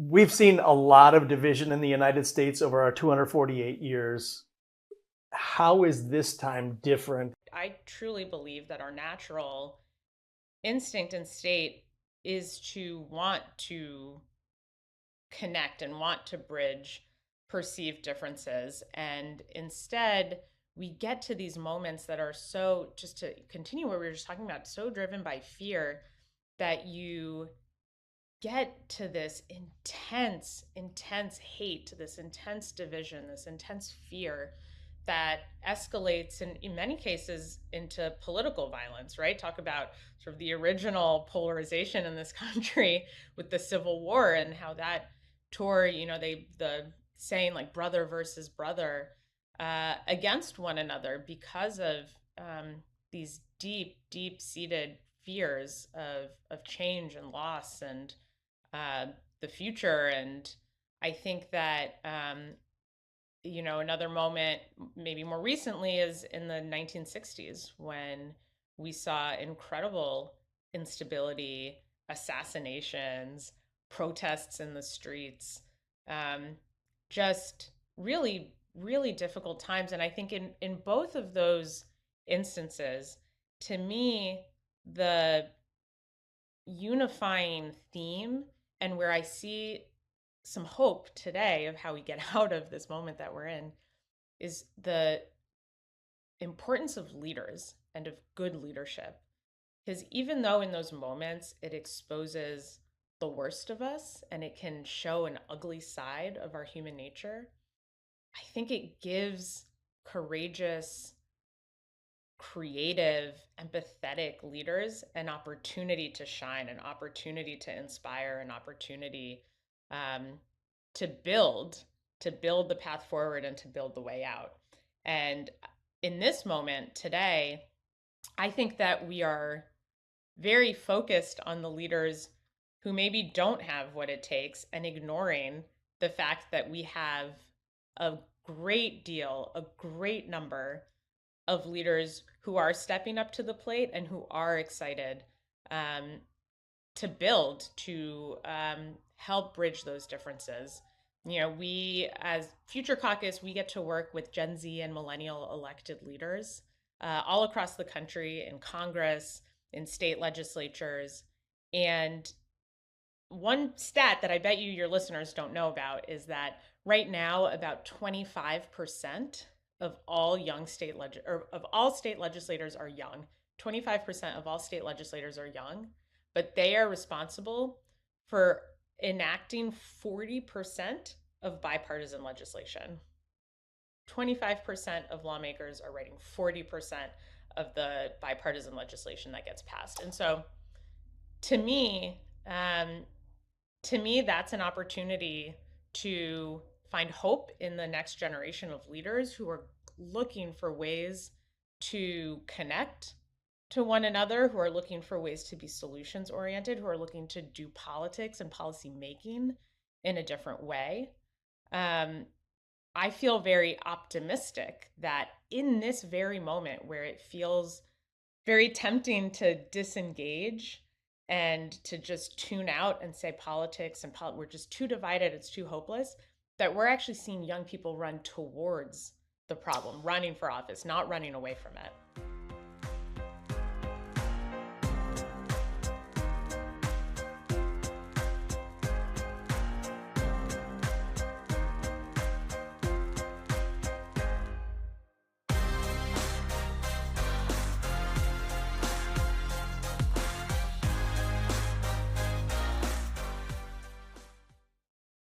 We've seen a lot of division in the United States over our 248 years. How is this time different? I truly believe that our natural instinct and state is to want to connect and want to bridge perceived differences. And instead, we get to these moments that are so, just to continue what we were just talking about, so driven by fear that you get to this intense hate, this intense division, this intense fear that escalates in many cases into political violence, right? Talk about sort of the original polarization in this country with the Civil War and how that tore, the saying like brother versus brother against one another because of these deep seated fears of change and loss and uh, the future. And I think that another moment, maybe more recently, is in the 1960s when we saw incredible instability, assassinations, protests in the streets, um, just really difficult times. And I think in both of those instances, to me, the unifying theme and where I see some hope today of how we get out of this moment that we're in is the importance of leaders and of good leadership. Because even though in those moments it exposes the worst of us and it can show an ugly side of our human nature, I think it gives courageous, creative, empathetic leaders an opportunity to shine, an opportunity to inspire, an opportunity um, to build, to build the path forward and to build the way out. And in this moment today, I think that we are very focused on the leaders who maybe don't have what it takes and ignoring the fact that we have a a great number of leaders who are stepping up to the plate and who are excited um, to build, to help bridge those differences. We as Future Caucus, we get to work with Gen Z and millennial elected leaders all across the country in Congress, in state legislatures. And one stat that I bet you your listeners don't know about is that right now about 25% of all or of all state legislators are young. 25% of all state legislators are young, but they are responsible for enacting 40% of bipartisan legislation. 25% of lawmakers are writing 40% of the bipartisan legislation that gets passed. And so to me, um, that's an opportunity to find hope in the next generation of leaders who are looking for ways to connect to one another, who are looking for ways to be solutions oriented, who are looking to do politics and policy making in a different way. Um, I feel very optimistic that in this very moment where it feels very tempting to disengage and to just tune out and say politics and we're just too divided, it's too hopeless, that we're actually seeing young people run towards the problem, running for office, not running away from it.